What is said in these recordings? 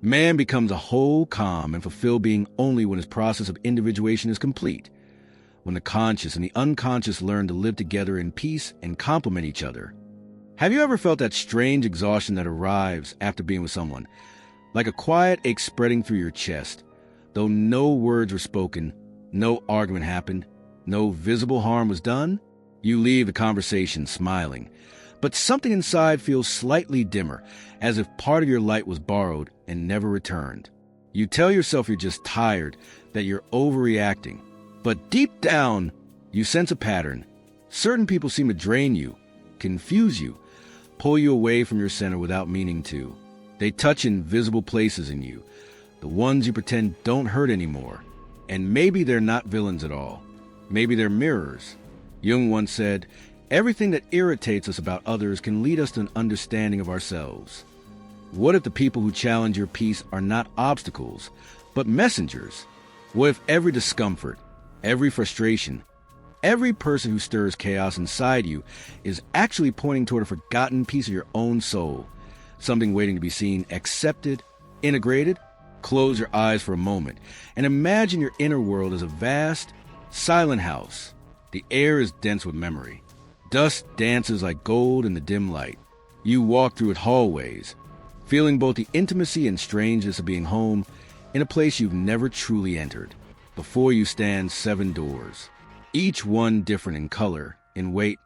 Man becomes a whole, calm, and fulfilled being only when his process of individuation is complete, when the conscious and the unconscious learn to live together in peace and complement each other. Have you ever felt that strange exhaustion that arrives after being with someone? Like a quiet ache spreading through your chest, though no words were spoken, no argument happened, no visible harm was done? You leave the conversation smiling, but something inside feels slightly dimmer, as if part of your light was borrowed and never returned. You tell yourself you're just tired, that you're overreacting, but deep down, you sense a pattern. Certain people seem to drain you, confuse you, pull you away from your center without meaning to. They touch invisible places in you, the ones you pretend don't hurt anymore. And maybe they're not villains at all. Maybe they're mirrors. Jung once said, "Everything that irritates us about others can lead us to an understanding of ourselves." What if the people who challenge your peace are not obstacles, but messengers? What if every discomfort, every frustration, every person who stirs chaos inside you is actually pointing toward a forgotten piece of your own soul, something waiting to be seen, accepted, integrated? Close your eyes for a moment and imagine your inner world as a vast, silent house. The air is dense with memory. Dust dances like gold in the dim light. You walk through its hallways, feeling both the intimacy and strangeness of being home in a place you've never truly entered. Before you stand 7 doors, each one different in color, in weight,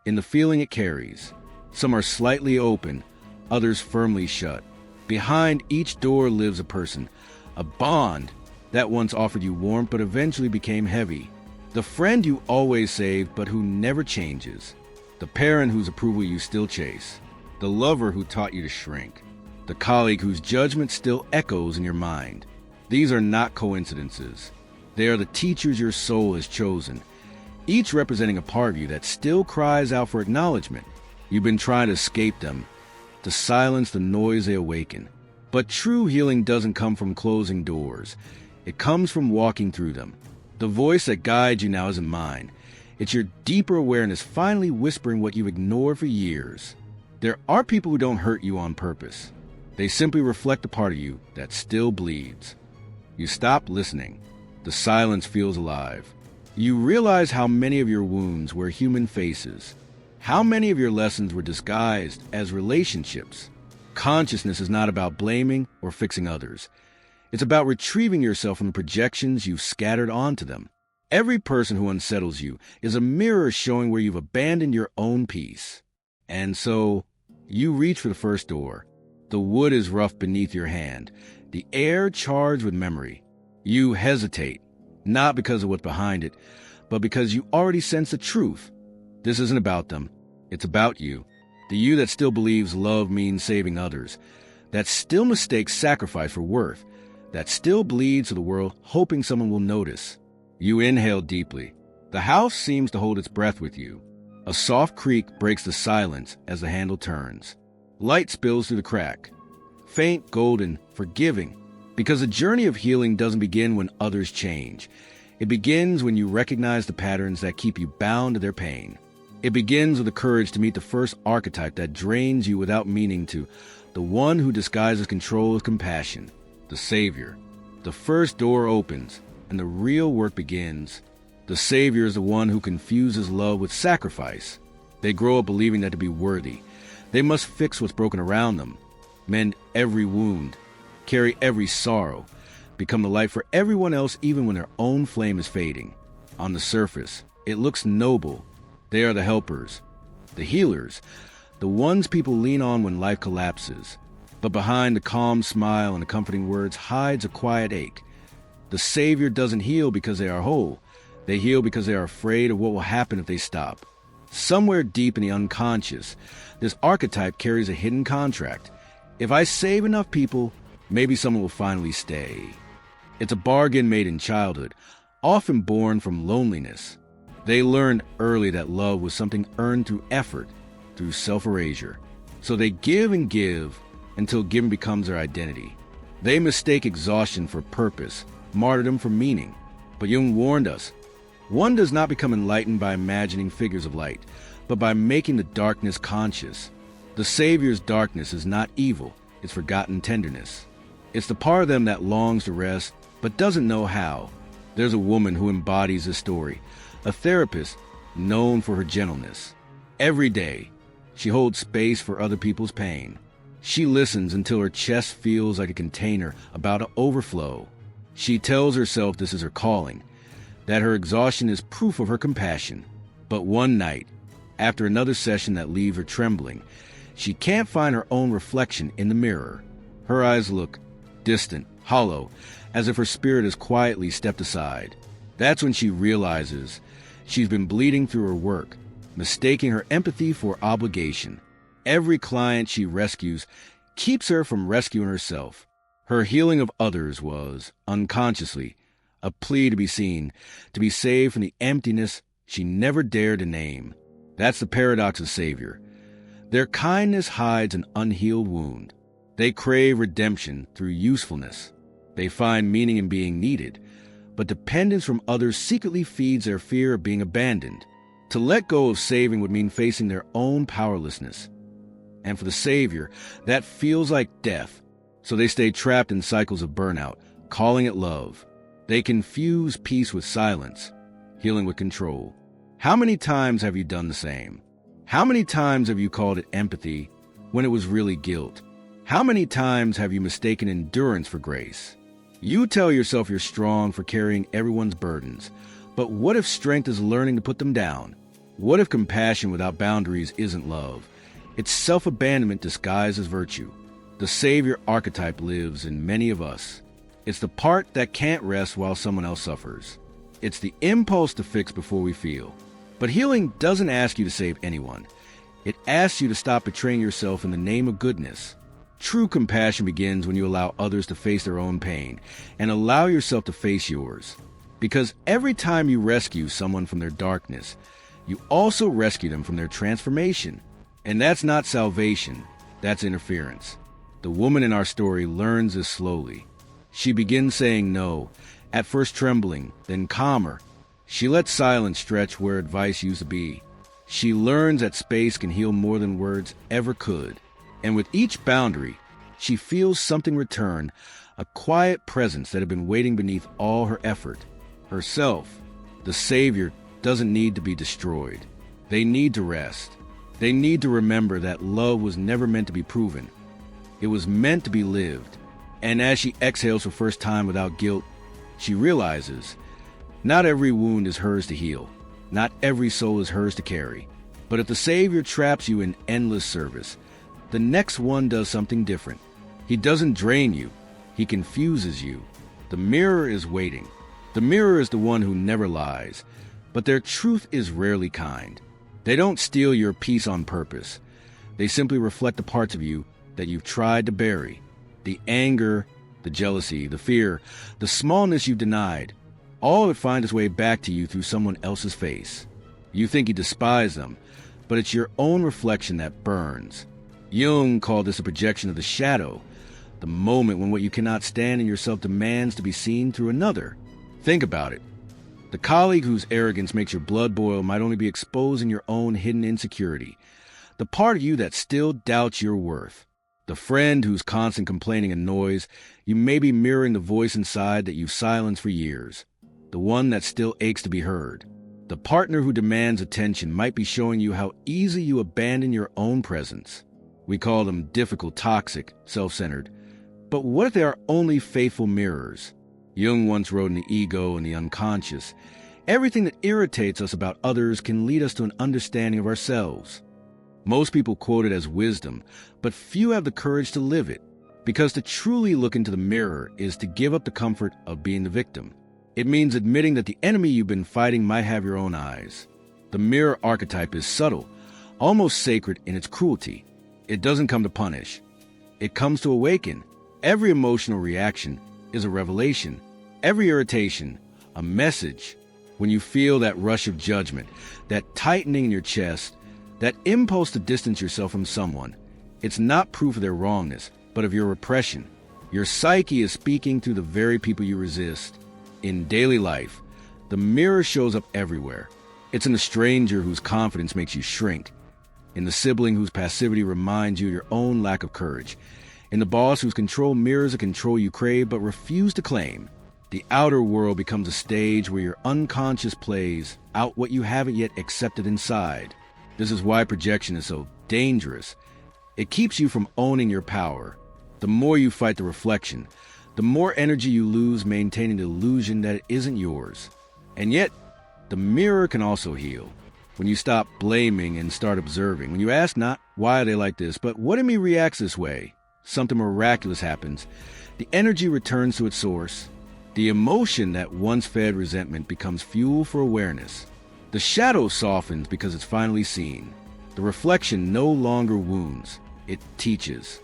in the feeling it carries. Some are slightly open, others firmly shut. Behind each door lives a person, a bond that once offered you warmth but eventually became heavy. The friend you always saved but who never changes. The parent whose approval you still chase. The lover who taught you to shrink. The colleague whose judgment still echoes in your mind. These are not coincidences. They are the teachers your soul has chosen, each representing a part of you that still cries out for acknowledgement. You've been trying to escape them, to silence the noise they awaken. But true healing doesn't come from closing doors. It comes from walking through them. The voice that guides you now isn't mine. It's your deeper awareness finally whispering what you've ignored for years. There are people who don't hurt you on purpose. They simply reflect a part of you that still bleeds. You stop listening. The silence feels alive. You realize how many of your wounds were human faces. How many of your lessons were disguised as relationships. Consciousness is not about blaming or fixing others. It's about retrieving yourself from the projections you've scattered onto them. Every person who unsettles you is a mirror showing where you've abandoned your own peace. And so, you reach for the first door. The wood is rough beneath your hand, the air charged with memory. You hesitate, not because of what's behind it, but because you already sense the truth. This isn't about them. It's about you. The you that still believes love means saving others, that still mistakes sacrifice for worth, that still bleeds to the world hoping someone will notice. You inhale deeply. The house seems to hold its breath with you. A soft creak breaks the silence as the handle turns. Light spills through the crack. Faint, golden, forgiving. Because the journey of healing doesn't begin when others change. It begins when you recognize the patterns that keep you bound to their pain. It begins with the courage to meet the first archetype that drains you without meaning to, the one who disguises control as compassion, the savior. The first door opens, and the real work begins. The savior is the one who confuses love with sacrifice. They grow up believing that to be worthy, they must fix what's broken around them, mend every wound, carry every sorrow, become the light for everyone else even when their own flame is fading. On the surface, it looks noble. They are the helpers, the healers, the ones people lean on when life collapses. But behind the calm smile and the comforting words hides a quiet ache. The Savior doesn't heal because they are whole. They heal because they are afraid of what will happen if they stop. Somewhere deep in the unconscious, this archetype carries a hidden contract. If I save enough people, maybe someone will finally stay. It's a bargain made in childhood, often born from loneliness. They learned early that love was something earned through effort, through self-erasure. So they give and give until giving becomes their identity. They mistake exhaustion for purpose, martyrdom for meaning. But Jung warned us, one does not become enlightened by imagining figures of light, but by making the darkness conscious. The Savior's darkness is not evil, it's forgotten tenderness. It's the part of them that longs to rest but doesn't know how. There's a woman who embodies this story, a therapist known for her gentleness. Every day, she holds space for other people's pain. She listens until her chest feels like a container about to overflow. She tells herself this is her calling, that her exhaustion is proof of her compassion. But one night, after another session that leaves her trembling, she can't find her own reflection in the mirror. Her eyes look distant, hollow, as if her spirit has quietly stepped aside. That's when she realizes she's been bleeding through her work, mistaking her empathy for obligation. Every client she rescues keeps her from rescuing herself. Her healing of others was, unconsciously, a plea to be seen, to be saved from the emptiness she never dared to name. That's the paradox of Savior. Their kindness hides an unhealed wound. They crave redemption through usefulness. They find meaning in being needed, but dependence from others secretly feeds their fear of being abandoned. To let go of saving would mean facing their own powerlessness. And for the Savior, that feels like death. So they stay trapped in cycles of burnout, calling it love. They confuse peace with silence, healing with control. How many times have you done the same? How many times have you called it empathy when it was really guilt? How many times have you mistaken endurance for grace? You tell yourself you're strong for carrying everyone's burdens, but what if strength is learning to put them down? What if compassion without boundaries isn't love? It's self-abandonment disguised as virtue. The Savior archetype lives in many of us. It's the part that can't rest while someone else suffers. It's the impulse to fix before we feel. But healing doesn't ask you to save anyone. It asks you to stop betraying yourself in the name of goodness. True compassion begins when you allow others to face their own pain and allow yourself to face yours. Because every time you rescue someone from their darkness, you also rescue them from their transformation. And that's not salvation, that's interference. The woman in our story learns this slowly. She begins saying no, at first trembling, then calmer. She lets silence stretch where advice used to be. She learns that space can heal more than words ever could. And with each boundary, she feels something return, a quiet presence that had been waiting beneath all her effort. Herself. The Savior doesn't need to be destroyed. They need to rest. They need to remember that love was never meant to be proven. It was meant to be lived. And as she exhales for the first time without guilt, she realizes not every wound is hers to heal. Not every soul is hers to carry. But if the Savior traps you in endless service, the next one does something different. He doesn't drain you. He confuses you. The mirror is waiting. The mirror is the one who never lies, but their truth is rarely kind. They don't steal your peace on purpose. They simply reflect the parts of you that you've tried to bury. The anger, the jealousy, the fear, the smallness you denied, all of it finds its way back to you through someone else's face. You think you despise them, but it's your own reflection that burns. Jung called this a projection of the shadow, the moment when what you cannot stand in yourself demands to be seen through another. Think about it. The colleague whose arrogance makes your blood boil might only be exposing your own hidden insecurity, the part of you that still doubts your worth. The friend whose constant complaining annoys, you may be mirroring the voice inside that you've silenced for years, the one that still aches to be heard. The partner who demands attention might be showing you how easy you abandon your own presence. We call them difficult, toxic, self-centered. But what if they are only faithful mirrors? Jung once wrote in The Ego and the Unconscious, everything that irritates us about others can lead us to an understanding of ourselves. Most people quote it as wisdom, but few have the courage to live it. Because to truly look into the mirror is to give up the comfort of being the victim. It means admitting that the enemy you've been fighting might have your own eyes. The mirror archetype is subtle, almost sacred in its cruelty. It doesn't come to punish. It comes to awaken. Every emotional reaction is a revelation. Every irritation, a message. When you feel that rush of judgment, that tightening in your chest, that impulse to distance yourself from someone, it's not proof of their wrongness, but of your repression. Your psyche is speaking through the very people you resist. In daily life, the mirror shows up everywhere. It's in the stranger whose confidence makes you shrink, in the sibling whose passivity reminds you of your own lack of courage, In the boss whose control mirrors a control you crave but refuse to claim, the outer world becomes a stage where your unconscious plays out what you haven't yet accepted inside. This is why projection is so dangerous. It keeps you from owning your power. The more you fight the reflection, the more energy you lose maintaining the illusion that it isn't yours. And yet, the mirror can also heal. When you stop blaming and start observing, when you ask not why are they like this, but what in me reacts this way, something miraculous happens. The energy returns to its source. The emotion that once fed resentment becomes fuel for awareness. The shadow softens because it's finally seen. The reflection no longer wounds, it teaches.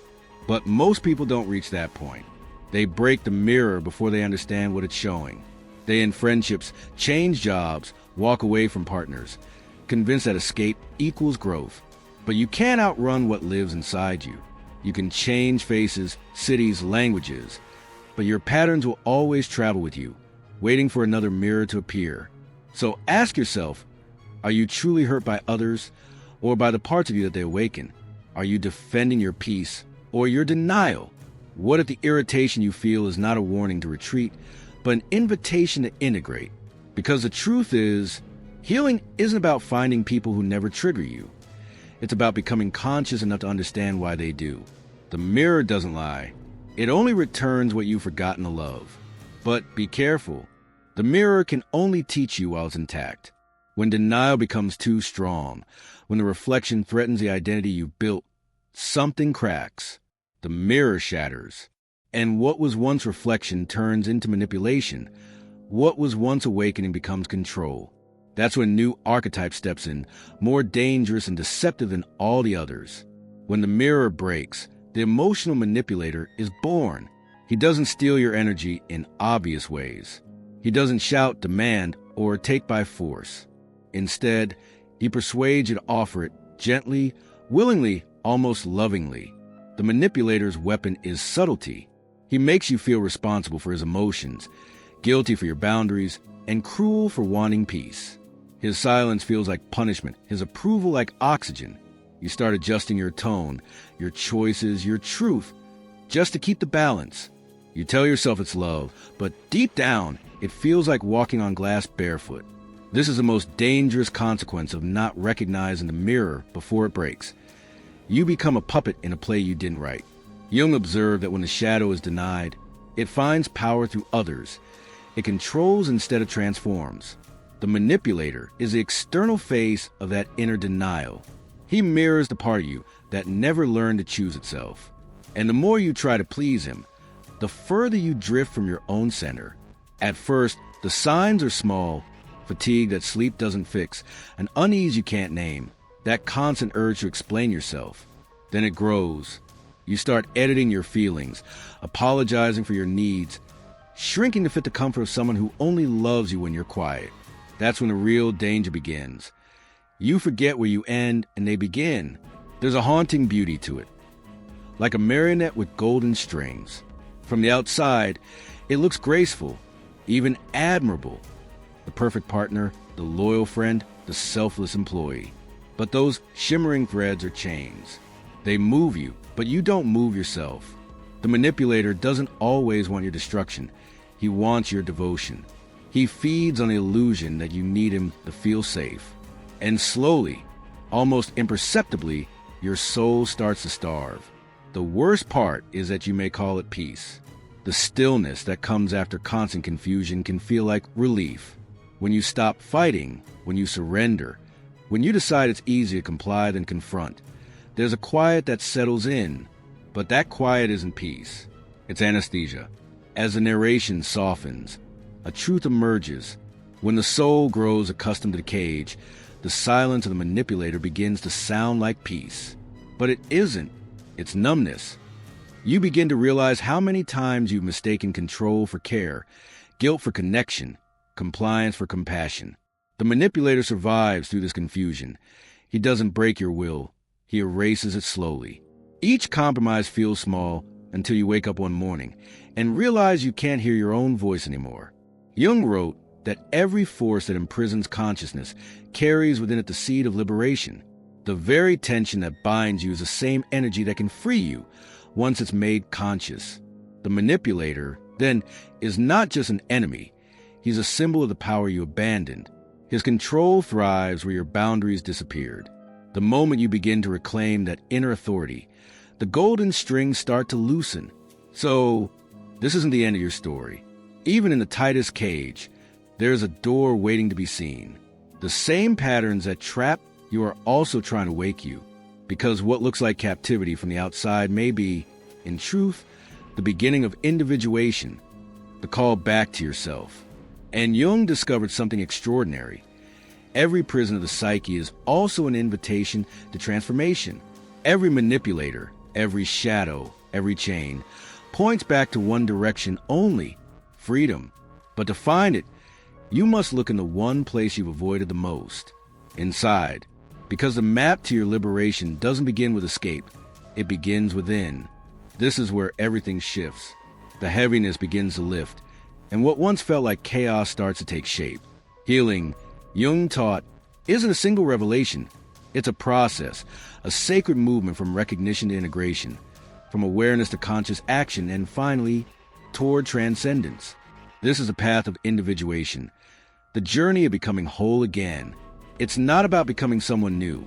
But most people don't reach that point. They break the mirror before they understand what it's showing. They end friendships, change jobs, walk away from partners, convinced that escape equals growth. But you can't outrun what lives inside you. You can change faces, cities, languages, but your patterns will always travel with you, waiting for another mirror to appear. So ask yourself, are you truly hurt by others or by the parts of you that they awaken? Are you defending your peace or your denial? What if the irritation you feel is not a warning to retreat, but an invitation to integrate? Because the truth is, healing isn't about finding people who never trigger you. It's about becoming conscious enough to understand why they do. The mirror doesn't lie. It only returns what you've forgotten to love. But be careful. The mirror can only teach you while it's intact. When denial becomes too strong, when the reflection threatens the identity you built, something cracks. The mirror shatters. And what was once reflection turns into manipulation. What was once awakening becomes control. That's when new archetype steps in, more dangerous and deceptive than all the others. When the mirror breaks, the emotional manipulator is born. He doesn't steal your energy in obvious ways. He doesn't shout, demand, or take by force. Instead, he persuades you to offer it gently, willingly, almost lovingly. The manipulator's weapon is subtlety. He makes you feel responsible for his emotions, guilty for your boundaries, and cruel for wanting peace. His silence feels like punishment, his approval like oxygen. You start adjusting your tone, your choices, your truth, just to keep the balance. You tell yourself it's love, but deep down, it feels like walking on glass barefoot. This is the most dangerous consequence of not recognizing the mirror before it breaks. You become a puppet in a play you didn't write. Jung observed that when the shadow is denied, it finds power through others. It controls instead of transforms. The manipulator is the external face of that inner denial. He mirrors the part of you that never learned to choose itself. And the more you try to please him, the further you drift from your own center. At first, the signs are small: fatigue that sleep doesn't fix, an unease you can't name, that constant urge to explain yourself. Then it grows. You start editing your feelings, apologizing for your needs, shrinking to fit the comfort of someone who only loves you when you're quiet. That's when the real danger begins. You forget where you end and they begin. There's a haunting beauty to it. Like a marionette with golden strings. From the outside, it looks graceful, even admirable. The perfect partner, the loyal friend, the selfless employee. But those shimmering threads are chains. They move you, but you don't move yourself. The manipulator doesn't always want your destruction. He wants your devotion. He feeds on the illusion that you need him to feel safe. And slowly, almost imperceptibly, your soul starts to starve. The worst part is that you may call it peace. The stillness that comes after constant confusion can feel like relief. When you stop fighting, when you surrender, when you decide it's easier to comply than confront, there's a quiet that settles in. But that quiet isn't peace. It's anesthesia. As the narration softens, a truth emerges. When the soul grows accustomed to the cage, the silence of the manipulator begins to sound like peace. But it isn't. It's numbness. You begin to realize how many times you've mistaken control for care, guilt for connection, compliance for compassion. The manipulator survives through this confusion. He doesn't break your will. He erases it slowly. Each compromise feels small until you wake up one morning and realize you can't hear your own voice anymore. Jung wrote that every force that imprisons consciousness carries within it the seed of liberation. The very tension that binds you is the same energy that can free you, once it's made conscious. The manipulator, then, is not just an enemy. He's a symbol of the power you abandoned. His control thrives where your boundaries disappeared. The moment you begin to reclaim that inner authority, the golden strings start to loosen. So, this isn't the end of your story. Even in the tightest cage, there's a door waiting to be seen. The same patterns that trap you are also trying to wake you, because what looks like captivity from the outside may be, in truth, the beginning of individuation, the call back to yourself. And Jung discovered something extraordinary. Every prison of the psyche is also an invitation to transformation. Every manipulator, every shadow, every chain points back to one direction only: freedom. But to find it, you must look in the one place you've avoided the most: inside. Because the map to your liberation doesn't begin with escape, it begins within. This is where everything shifts. The heaviness begins to lift, and what once felt like chaos starts to take shape. Healing, Jung taught, isn't a single revelation. It's a process, a sacred movement from recognition to integration, from awareness to conscious action, and finally, toward transcendence. This is a path of individuation, the journey of becoming whole again. It's not about becoming someone new.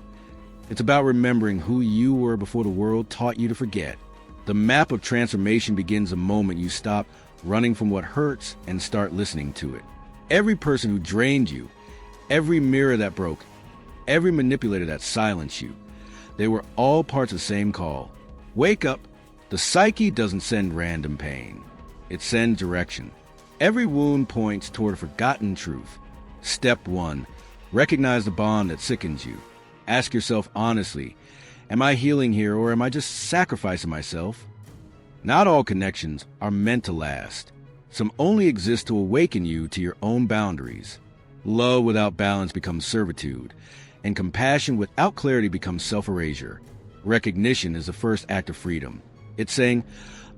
It's about remembering who you were before the world taught you to forget. The map of transformation begins the moment you stop running from what hurts and start listening to it. Every person who drained you, every mirror that broke, every manipulator that silenced you, they were all parts of the same call. Wake up. The psyche doesn't send random pain. It sends direction. Every wound points toward a forgotten truth. Step 1. Recognize the bond that sickens you. Ask yourself honestly, am I healing here, or am I just sacrificing myself? Not all connections are meant to last. Some only exist to awaken you to your own boundaries. Love without balance becomes servitude, and compassion without clarity becomes self-erasure. Recognition is the first act of freedom. It's saying,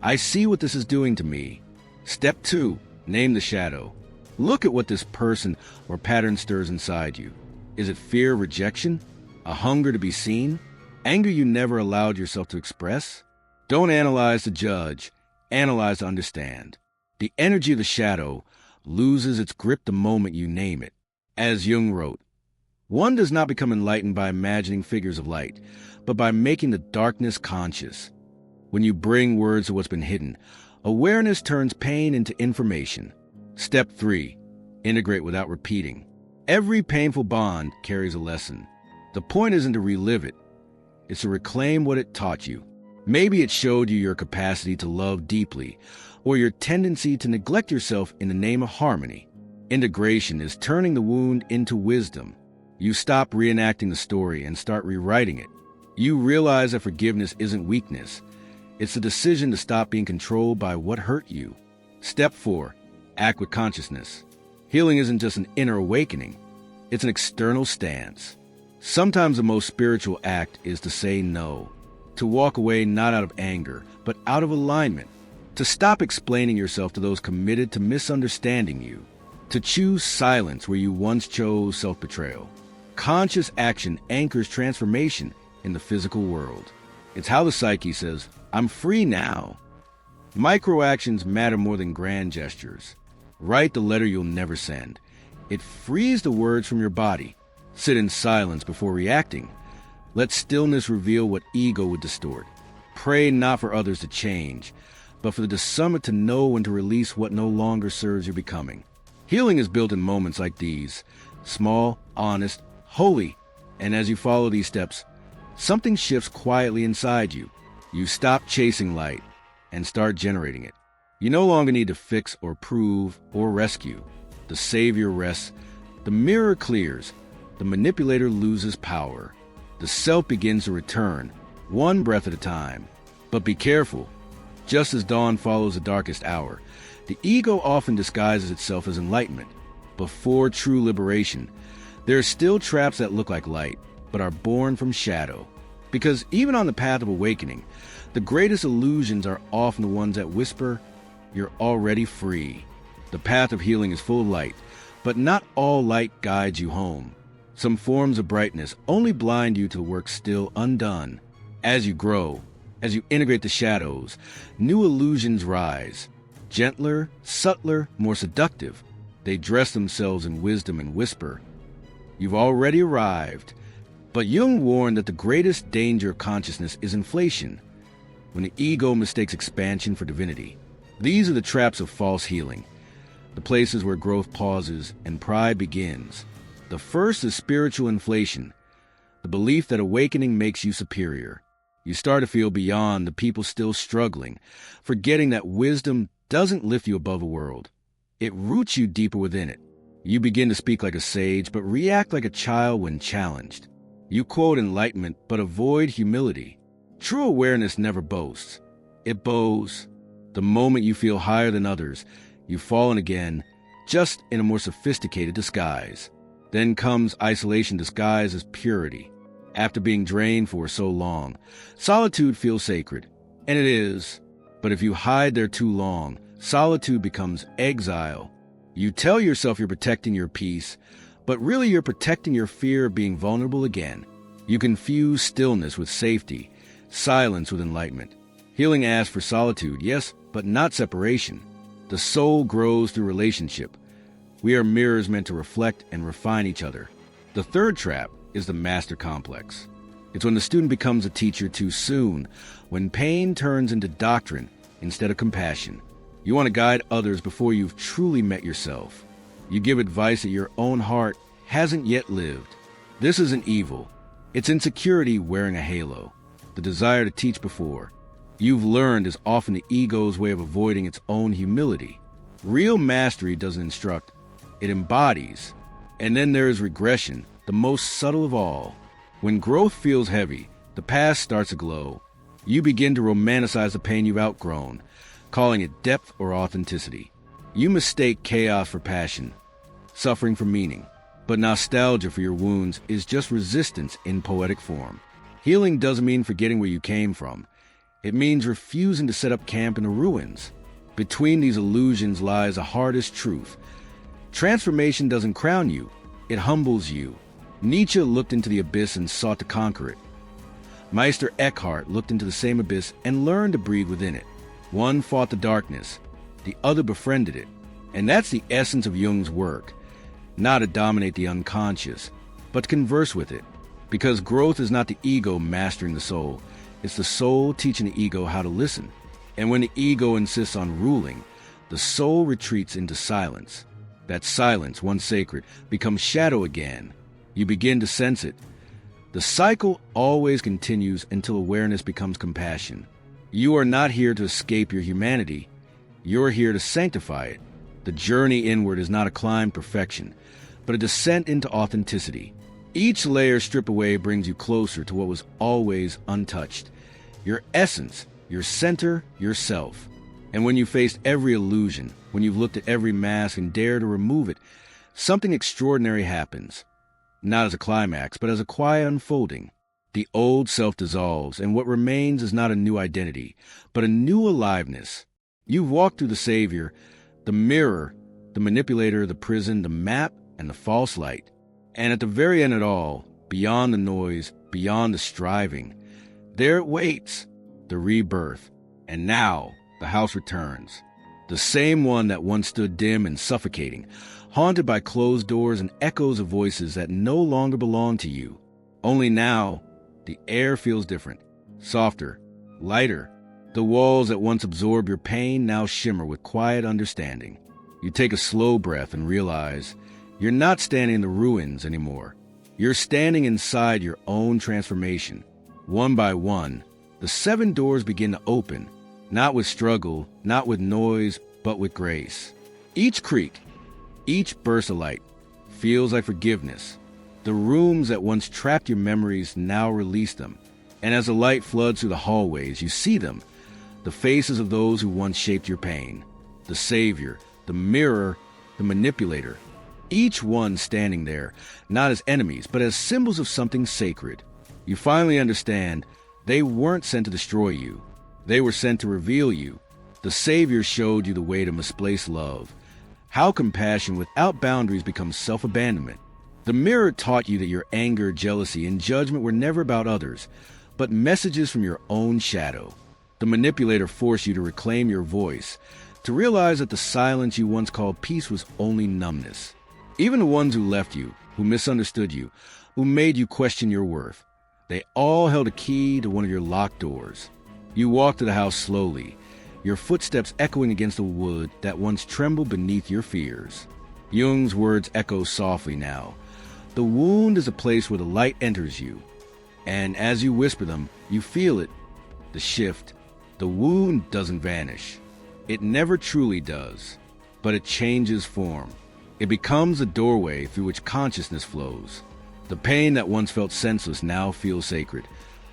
I see what this is doing to me. Step 2, name the shadow. Look at what this person or pattern stirs inside you. Is it fear of rejection? A hunger to be seen? Anger you never allowed yourself to express? Don't analyze to judge, analyze to understand. The energy of the shadow loses its grip the moment you name it. As Jung wrote, one does not become enlightened by imagining figures of light, but by making the darkness conscious. When you bring words to what's been hidden, awareness turns pain into information. Step 3, integrate without repeating. Every painful bond carries a lesson. The point isn't to relive it. It's to reclaim what it taught you. Maybe it showed you your capacity to love deeply, or your tendency to neglect yourself in the name of harmony. Integration is turning the wound into wisdom. You stop reenacting the story and start rewriting it. You realize that forgiveness isn't weakness. It's the decision to stop being controlled by what hurt you. Step 4, act with consciousness. Healing isn't just an inner awakening. It's an external stance. Sometimes the most spiritual act is to say no, to walk away not out of anger, but out of alignment, to stop explaining yourself to those committed to misunderstanding you, to choose silence where you once chose self-betrayal. Conscious action anchors transformation in the physical world. It's how the psyche says, I'm free now. Micro-actions matter more than grand gestures. Write the letter you'll never send. It frees the words from your body. Sit in silence before reacting. Let stillness reveal what ego would distort. Pray not for others to change, but for the discernment to know when to release what no longer serves your becoming. Healing is built in moments like these, small, honest, holy. And as you follow these steps, something shifts quietly inside you. You stop chasing light and start generating it. You no longer need to fix or prove or rescue. The savior rests, the mirror clears, the manipulator loses power. The self begins to return, one breath at a time. But be careful. Just as dawn follows the darkest hour, the ego often disguises itself as enlightenment. Before true liberation, there are still traps that look like light, but are born from shadow. Because even on the path of awakening, the greatest illusions are often the ones that whisper, you're already free. The path of healing is full of light, but not all light guides you home. Some forms of brightness only blind you to work still undone. As you grow, As you integrate the shadows, new illusions rise. Gentler, subtler, more seductive, they dress themselves in wisdom and whisper. You've already arrived. But Jung warned that the greatest danger of consciousness is inflation, when the ego mistakes expansion for divinity. These are the traps of false healing, the places where growth pauses and pride begins. The first is spiritual inflation, the belief that awakening makes you superior. You start to feel beyond the people still struggling, forgetting that wisdom doesn't lift you above the world. It roots you deeper within it. You begin to speak like a sage, but react like a child when challenged. You quote enlightenment, but avoid humility. True awareness never boasts. It bows. The moment you feel higher than others, you've fallen again, just in a more sophisticated disguise. Then comes isolation disguised as purity. After being drained for so long, solitude feels sacred. And it is. But if you hide there too long, solitude becomes exile. You tell yourself you're protecting your peace, but really you're protecting your fear of being vulnerable again. You confuse stillness with safety, silence with enlightenment. Healing asks for solitude, yes, but not separation. The soul grows through relationship. We are mirrors meant to reflect and refine each other. The third trap is the master complex. It's when the student becomes a teacher too soon, when pain turns into doctrine instead of compassion. You want to guide others before you've truly met yourself. You give advice that your own heart hasn't yet lived. This isn't evil. It's insecurity wearing a halo, the desire to teach before you've learned is often the ego's way of avoiding its own humility. Real mastery doesn't instruct, it embodies. And then there is regression, the most subtle of all. When growth feels heavy, the past starts to glow. You begin to romanticize the pain you've outgrown, calling it depth or authenticity. You mistake chaos for passion, suffering for meaning. But nostalgia for your wounds is just resistance in poetic form. Healing doesn't mean forgetting where you came from. It means refusing to set up camp in the ruins. Between these illusions lies the hardest truth. Transformation doesn't crown you, it humbles you. Nietzsche looked into the abyss and sought to conquer it. Meister Eckhart looked into the same abyss and learned to breathe within it. One fought the darkness, the other befriended it. And that's the essence of Jung's work. Not to dominate the unconscious, but to converse with it. Because growth is not the ego mastering the soul, it's the soul teaching the ego how to listen. And when the ego insists on ruling, the soul retreats into silence. That silence, once sacred, becomes shadow again. You begin to sense it. The cycle always continues until awareness becomes compassion. You are not here to escape your humanity. You're here to sanctify it. The journey inward is not a climb to perfection, but a descent into authenticity. Each layer stripped away brings you closer to what was always untouched. Your essence, your center, yourself. And when you faced every illusion, when you've looked at every mask and dare to remove it, something extraordinary happens. Not as a climax, but as a quiet unfolding. The old self dissolves, and what remains is not a new identity, but a new aliveness. You've walked through the Savior, the mirror, the manipulator, the prison, the map, and the false light. And at the very end of it all, beyond the noise, beyond the striving, there it waits, the rebirth. And now, the house returns. The same one that once stood dim and suffocating, haunted by closed doors and echoes of voices that no longer belong to you. Only now, the air feels different, softer, lighter. The walls that once absorbed your pain now shimmer with quiet understanding. You take a slow breath and realize you're not standing in the ruins anymore. You're standing inside your own transformation. One by one, the 7 doors begin to open, not with struggle, not with noise, but with grace. Each creak, each burst of light, feels like forgiveness. The rooms that once trapped your memories now release them. And as the light floods through the hallways, you see them, the faces of those who once shaped your pain. The savior, the mirror, the manipulator. Each one standing there, not as enemies, but as symbols of something sacred. You finally understand they weren't sent to destroy you. They were sent to reveal you. The Savior showed you the way to misplaced love, how compassion without boundaries becomes self-abandonment. The mirror taught you that your anger, jealousy, and judgment were never about others, but messages from your own shadow. The manipulator forced you to reclaim your voice, to realize that the silence you once called peace was only numbness. Even the ones who left you, who misunderstood you, who made you question your worth, they all held a key to one of your locked doors. You walked to the house slowly, your footsteps echoing against the wood that once trembled beneath your fears. Jung's words echo softly now. The wound is a place where the light enters you, and as you whisper them, you feel it, the shift. The wound doesn't vanish. It never truly does, but it changes form. It becomes a doorway through which consciousness flows. The pain that once felt senseless now feels sacred,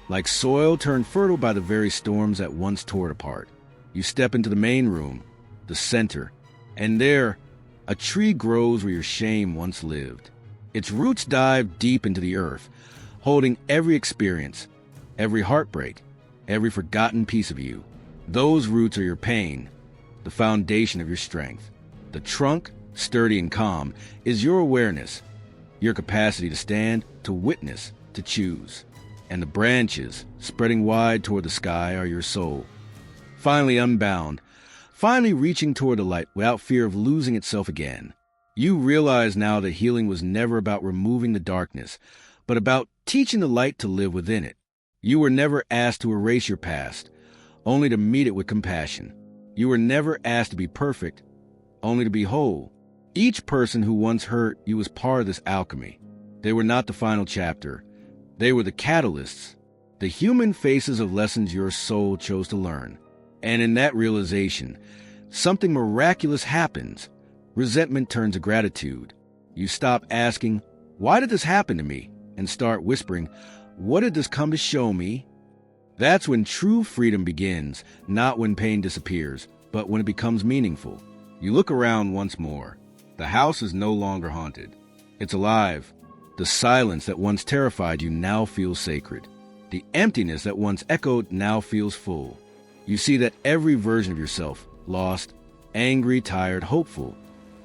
like soil turned fertile by the very storms that once tore it apart. You step into the main room, the center, and there, a tree grows where your shame once lived. Its roots dive deep into the earth, holding every experience, every heartbreak, every forgotten piece of you. Those roots are your pain, the foundation of your strength. The trunk, sturdy and calm, is your awareness, your capacity to stand, to witness, to choose. And the branches, spreading wide toward the sky, are your soul. Finally unbound, finally reaching toward the light without fear of losing itself again. You realize now that healing was never about removing the darkness, but about teaching the light to live within it. You were never asked to erase your past, only to meet it with compassion. You were never asked to be perfect, only to be whole. Each person who once hurt you was part of this alchemy. They were not the final chapter. They were the catalysts, the human faces of lessons your soul chose to learn. And in that realization, something miraculous happens. Resentment turns to gratitude. You stop asking, "Why did this happen to me?" and start whispering, "What did this come to show me?" That's when true freedom begins, not when pain disappears, but when it becomes meaningful. You look around once more. The house is no longer haunted. It's alive. The silence that once terrified you now feels sacred. The emptiness that once echoed now feels full. You see that every version of yourself, lost, angry, tired, hopeful,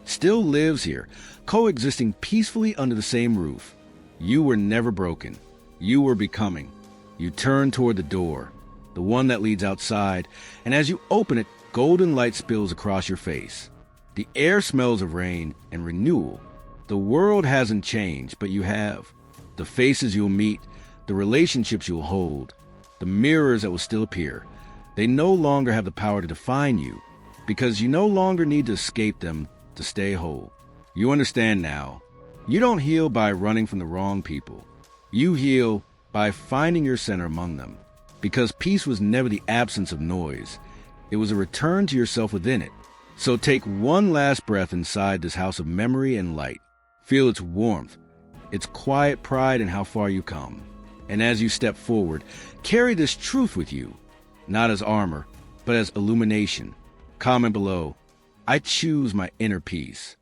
still lives here, coexisting peacefully under the same roof. You were never broken. You were becoming. You turn toward the door, the one that leads outside, and as you open it, golden light spills across your face. The air smells of rain and renewal. The world hasn't changed, but you have. The faces you'll meet, the relationships you'll hold, the mirrors that will still appear, they no longer have the power to define you, because you no longer need to escape them to stay whole. You understand now. You don't heal by running from the wrong people. You heal by finding your center among them, because peace was never the absence of noise. It was a return to yourself within it. So take one last breath inside this house of memory and light. Feel its warmth, its quiet pride in how far you come. And as you step forward, carry this truth with you, not as armor, but as illumination. Comment below, "I choose my inner peace."